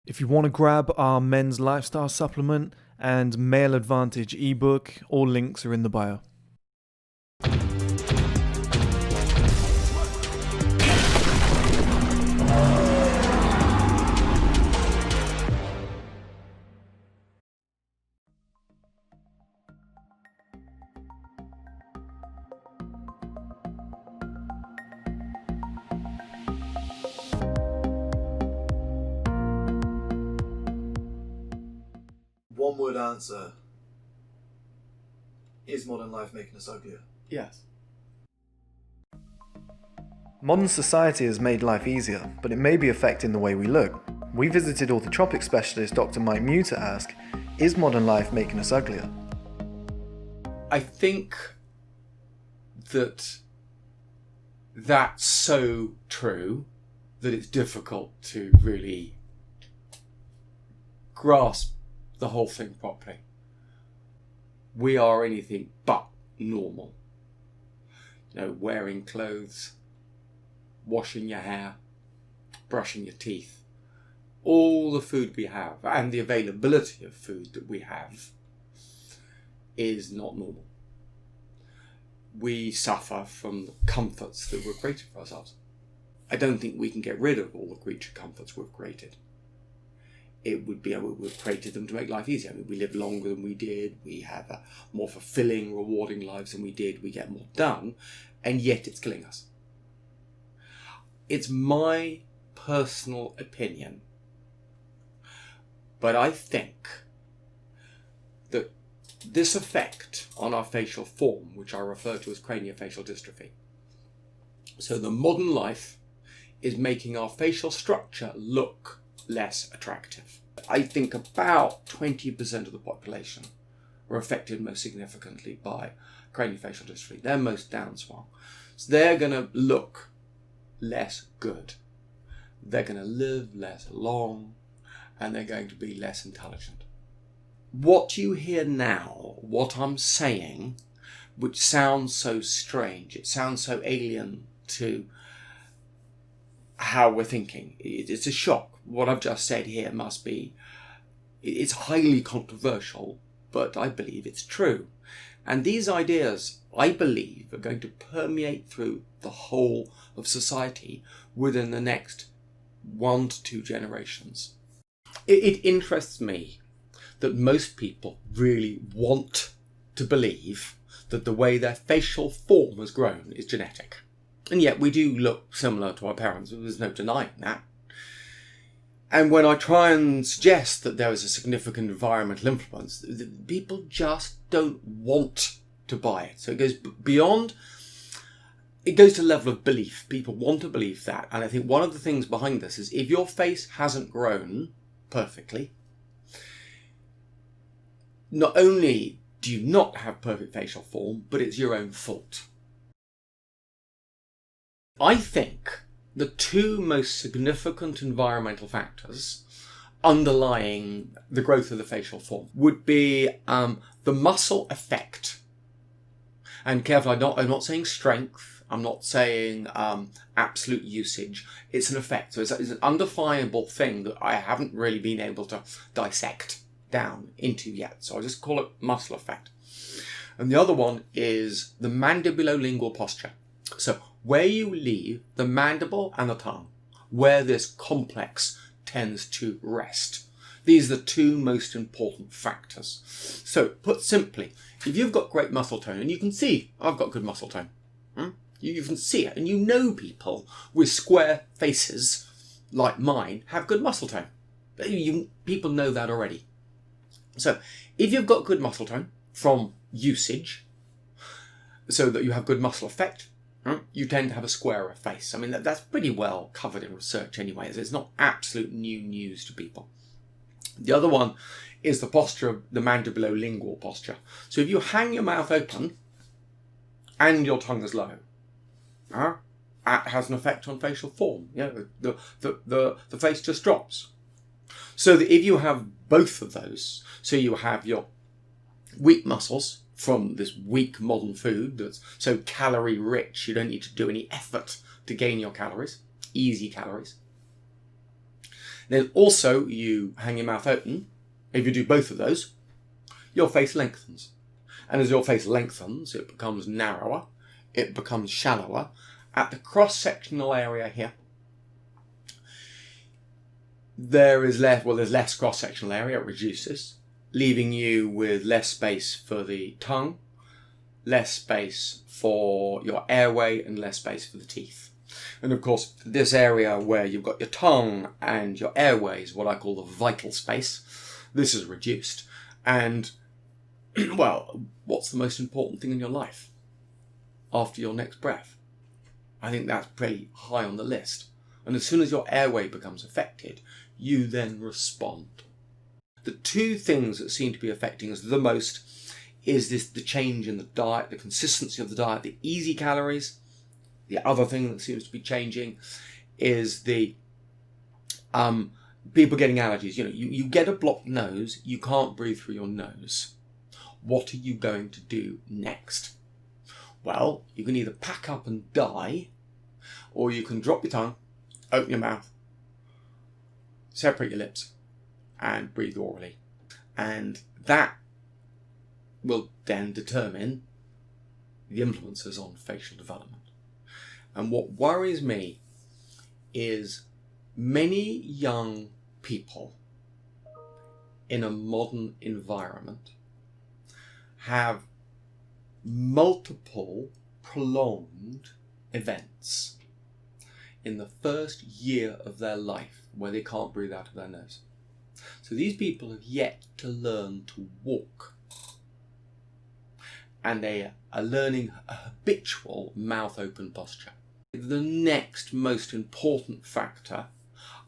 If you want to grab our men's lifestyle supplement and male advantage ebook, all links are in the bio. One word answer. Is modern life making us uglier? Yes. Modern society has made life easier, but it may be affecting the way we look. We visited orthotropic specialist Dr Michael Mew to ask, is modern life making us uglier? I think that's so true that it's difficult to really grasp the whole thing properly. We are anything but normal. Wearing clothes, washing your hair, brushing your teeth, all the food we have and the availability of food that we have is not normal. We suffer from the comforts that were created for ourselves. I don't think we can get rid of all the creature comforts we've created. We've created them to make life easier. We live longer than we did. We have a more fulfilling, rewarding lives than we did. We get more done, and yet it's killing us. It's my personal opinion, but I think that this effect on our facial form, which I refer to as craniofacial dystrophy, so the modern life is making our facial structure look less attractive. I think about 20% of the population are affected most significantly by craniofacial dystrophy. They're most downswung. So they're going to look less good. They're going to live less long, and they're going to be less intelligent. What you hear now, what I'm saying, which sounds so strange, it sounds so alien to how we're thinking. It's a shock. What I've just said here it's highly controversial, but I believe it's true. And these ideas, I believe, are going to permeate through the whole of society within the next 1 to 2 generations. It interests me that most people really want to believe that the way their facial form has grown is genetic. And yet we do look similar to our parents. There's no denying that. And when I try and suggest that there is a significant environmental influence, people just don't want to buy it. So it goes beyond, it goes to the level of belief. People want to believe that. And I think one of the things behind this is if your face hasn't grown perfectly, not only do you not have perfect facial form, but it's your own fault. I think the 2 most significant environmental factors underlying the growth of the facial form would be the muscle effect. And careful, I'm not saying strength, I'm not saying absolute usage. It's an effect. So it's an undefinable thing that I haven't really been able to dissect down into yet. So I'll just call it muscle effect. And the other one is the mandibulolingual posture. So where you leave the mandible and the tongue, where this complex tends to rest. These are the 2 most important factors. So, put simply, if you've got great muscle tone, and you can see I've got good muscle tone, you can see it, and you know people with square faces like mine have good muscle tone. People know that already. So, if you've got good muscle tone from usage, so that you have good muscle effect, you tend to have a squarer face. I mean, that's pretty well covered in research anyway. It's not absolute new news to people. The other one is the posture of the mandibulolingual posture. So if you hang your mouth open and your tongue is low, that has an effect on facial form. The face just drops. So that if you have both of those, so you have your weak muscles from this weak modern food that's so calorie rich, you don't need to do any effort to gain your calories, easy calories. Then also you hang your mouth open. If you do both of those, your face lengthens. And as your face lengthens, it becomes narrower, it becomes shallower. At the cross-sectional area here, there's less cross-sectional area, it reduces, leaving you with less space for the tongue, less space for your airway, and less space for the teeth. And of course, this area where you've got your tongue and your airway is what I call the vital space. This is reduced. And, well, what's the most important thing in your life after your next breath? I think that's pretty high on the list. And as soon as your airway becomes affected, you then respond. The two things that seem to be affecting us the most is the change in the diet, the consistency of the diet, the easy calories. The other thing that seems to be changing is the people getting allergies. You get a blocked nose, you can't breathe through your nose. What are you going to do next? Well, you can either pack up and die, or you can drop your tongue, open your mouth, separate your lips, and breathe orally. And that will then determine the influences on facial development. And what worries me is many young people in a modern environment have multiple prolonged events in the first year of their life where they can't breathe out of their nose. So these people have yet to learn to walk. And they are learning a habitual mouth open posture. The next most important factor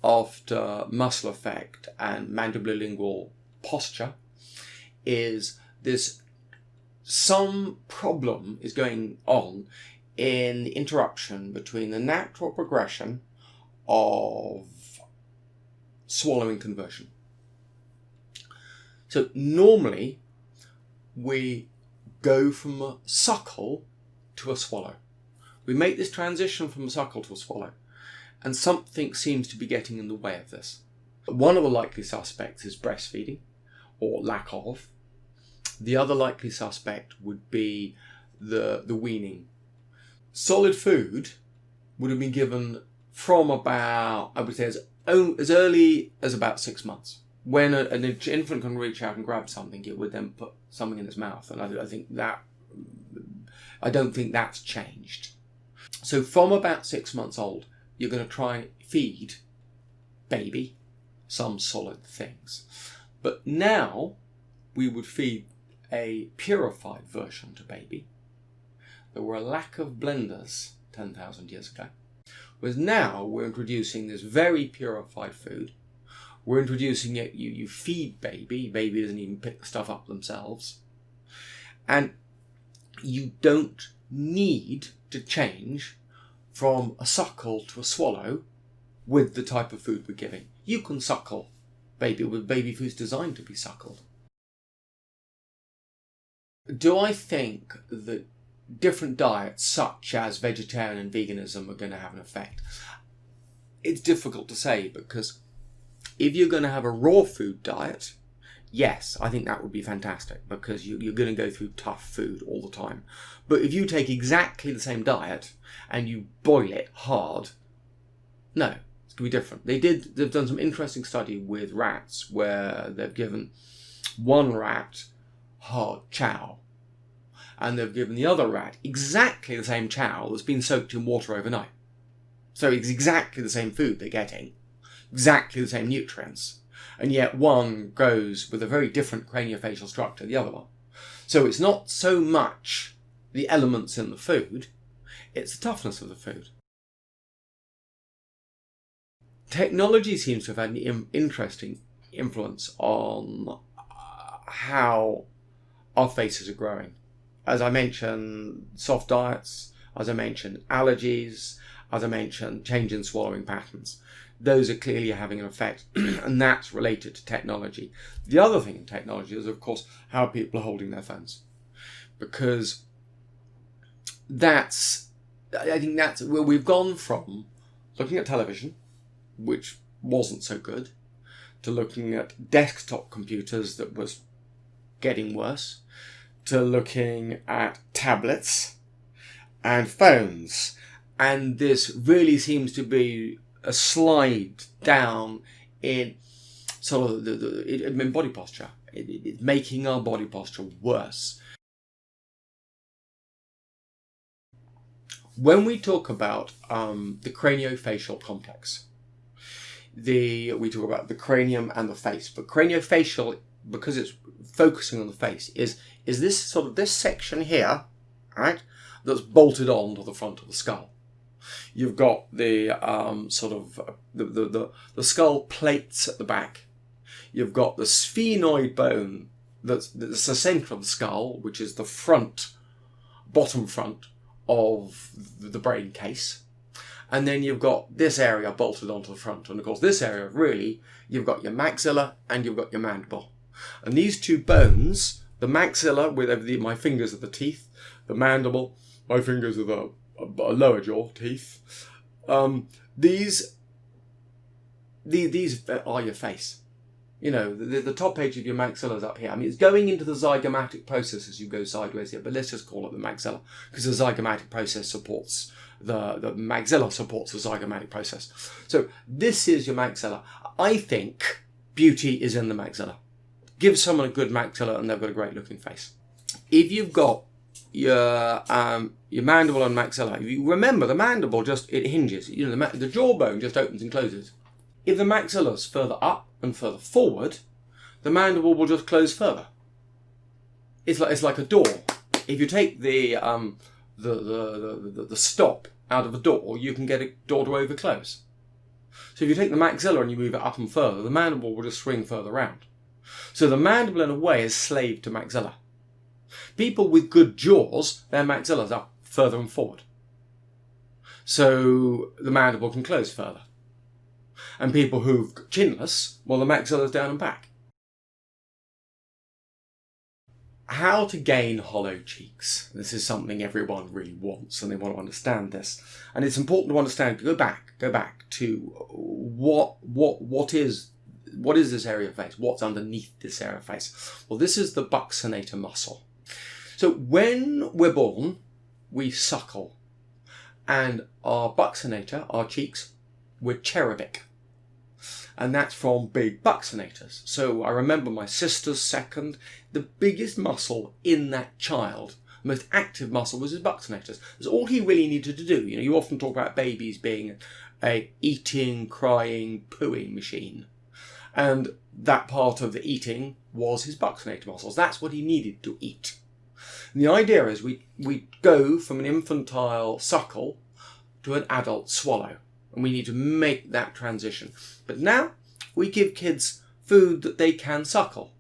after muscle effect and mandibulolingual posture is some problem is going on in the interruption between the natural progression of swallowing conversion. So normally we go from a suckle to a swallow. We make this transition from a suckle to a swallow, and something seems to be getting in the way of this. One of the likely suspects is breastfeeding, or lack of. The other likely suspect would be the weaning. Solid food would have been given from about, I would say, as early as about 6 months. When an infant can reach out and grab something, it would then put something in its mouth. And I don't think that's changed. So from about 6 months old, you're going to try and feed baby some solid things. But now we would feed a purified version to baby. There were a lack of blenders 10,000 years ago. Whereas now we're introducing this very purified food. We're introducing it, you feed baby doesn't even pick the stuff up themselves. And you don't need to change from a suckle to a swallow with the type of food we're giving. You can suckle baby with baby foods designed to be suckled. Do I think that different diets such as vegetarian and veganism are going to have an effect? It's difficult to say, because if you're going to have a raw food diet, yes, I think that would be fantastic, because you're going to go through tough food all the time. But if you take exactly the same diet and you boil it hard, no, it's going to be different. They've done some interesting study with rats where they've given one rat hard chow, and they've given the other rat exactly the same chow that's been soaked in water overnight. So it's exactly the same food they're getting, exactly the same nutrients, and yet one grows with a very different craniofacial structure to the other one. So it's not so much the elements in the food, it's the toughness of the food. Technology seems to have had an interesting influence on how our faces are growing. As I mentioned, soft diets, as I mentioned, allergies, as I mentioned, change in swallowing patterns. Those are clearly having an effect, and that's related to technology. The other thing in technology is, of course, how people are holding their phones. Because I think that's where we've gone from looking at television, which wasn't so good, to looking at desktop computers that was getting worse, to looking at tablets and phones. And this really seems to be a slide down in sort of in body posture. It's making our body posture worse. When we talk about the craniofacial complex, we talk about the cranium and the face, but craniofacial, because it's focusing on the face, is this sort of this section here, right, that's bolted on to the front of the skull. You've got the sort of the skull plates at the back. You've got the sphenoid bone that's the centre of the skull, which is the bottom front of the brain case. And then you've got this area bolted onto the front. And of course, this area, really, you've got your maxilla and you've got your mandible. And these two bones, the maxilla, with my fingers are the teeth, the mandible, my fingers are the lower jaw teeth. These are your face. You know, the top edge of your maxilla is up here. I mean, it's going into the zygomatic process as you go sideways here, but let's just call it the maxilla, because the zygomatic process supports the maxilla supports the zygomatic process. So this is your maxilla. I think beauty is in the maxilla. Give someone a good maxilla and they've got a great looking face. If you've got your mandible and maxilla, you remember the mandible it hinges. You know, the jawbone just opens and closes. If the maxilla's further up and further forward, the mandible will just close further. It's like a door. If you take the stop out of a door, you can get a door to overclose. So if you take the maxilla and you move it up and further, the mandible will just swing further round. So the mandible, in a way, is slave to maxilla. People with good jaws, their maxillas are further and forward. So the mandible can close further. And people who've chinless, well, the maxilla's down and back. How to gain hollow cheeks. This is something everyone really wants, and they want to understand this. And it's important to understand, go back to what is this area of face? What's underneath this area of face? Well, this is the buccinator muscle. So when we're born, we suckle. And our buccinator, our cheeks, we're cherubic. And that's from big buccinators. So I remember my sister's second, the biggest muscle in that child, the most active muscle, was his buccinators. That's all he really needed to do. You know, you often talk about babies being a eating, crying, pooing machine. And that part of the eating was his buccinator muscles. That's what he needed to eat. And the idea is we go from an infantile suckle to an adult swallow. And we need to make that transition. But now we give kids food that they can suckle.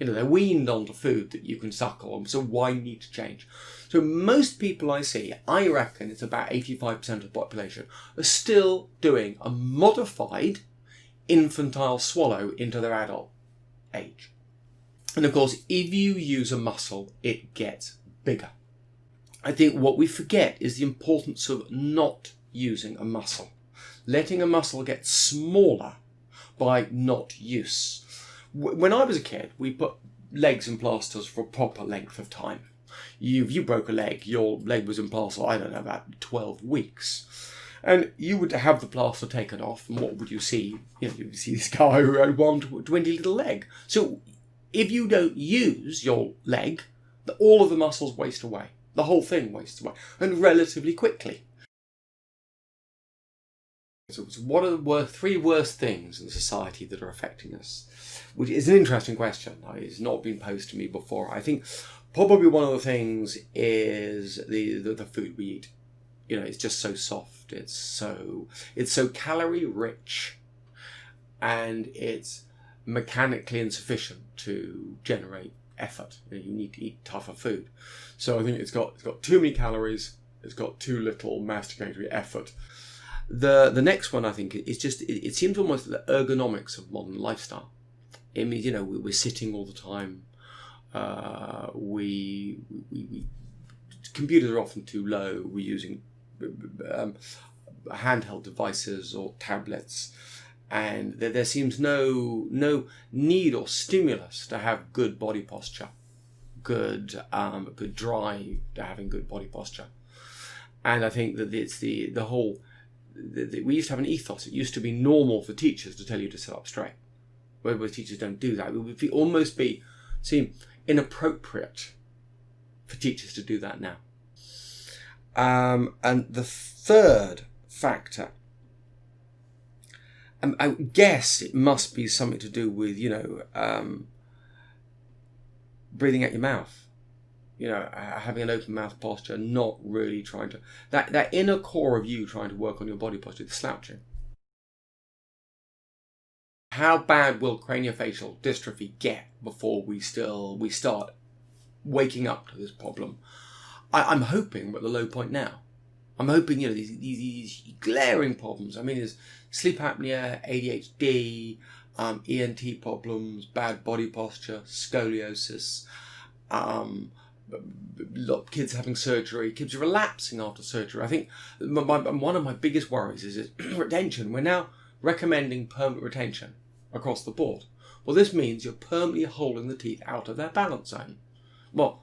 You know, they're weaned onto food that you can suckle. So why need to change? So most people I see, I reckon it's about 85% of the population, are still doing a modified infantile swallow into their adult age. And of course, if you use a muscle, it gets bigger. I think what we forget is the importance of not using a muscle. Letting a muscle get smaller by not use. When I was a kid, we put legs in plasters for a proper length of time. If you broke a leg, your leg was in plaster, I don't know, about 12 weeks. And you would have the plaster taken off, and what would you see? You know, you would see this guy who had one dwindly little leg. So if you don't use your leg, all of the muscles waste away. The whole thing wastes away, and relatively quickly. So what are the three worst things in society that are affecting us? Which is an interesting question. It's not been posed to me before. I think probably one of the things is the food we eat. You know, it's just so soft. It's so calorie rich, and it's mechanically insufficient to generate effort. You need to eat tougher food. So I think it's got too many calories. It's got too little masticatory effort. The next one, I think, is just, it seems almost the ergonomics of modern lifestyle. It means, you know, we're sitting all the time. Computers are often too low. We're using handheld devices or tablets. And there seems no need or stimulus to have good body posture, good drive to having good body posture. And I think that it's the whole. We used to have an ethos. It used to be normal for teachers to tell you to sit up straight. Where teachers don't do that, it would almost seem inappropriate for teachers to do that now. And the third factor, I guess it must be something to do with, breathing out your mouth, having an open mouth posture, not really trying to, that inner core of you trying to work on your body posture, the slouching. How bad will craniofacial dystrophy get before we start waking up to this problem? I'm hoping we're at the low point now. I'm hoping, these glaring problems. I mean, there's sleep apnea, ADHD, ENT problems, bad body posture, scoliosis, kids having surgery, kids relapsing after surgery. I think one of my biggest worries is retention. We're now recommending permanent retention across the board. Well, this means you're permanently holding the teeth out of their balance zone. Well,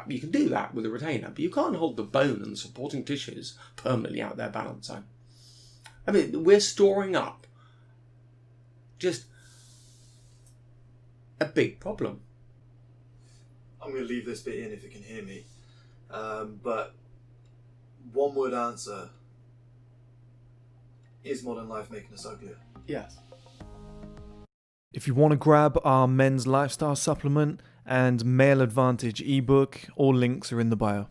you can do that with a retainer, but you can't hold the bone and the supporting tissues permanently out of their balance zone. I mean, we're storing up just a big problem. I'm going to leave this bit in if you can hear me. But one word answer: is modern life making us uglier? Yes. If you want to grab our men's lifestyle supplement and Male Advantage ebook, all links are in the bio.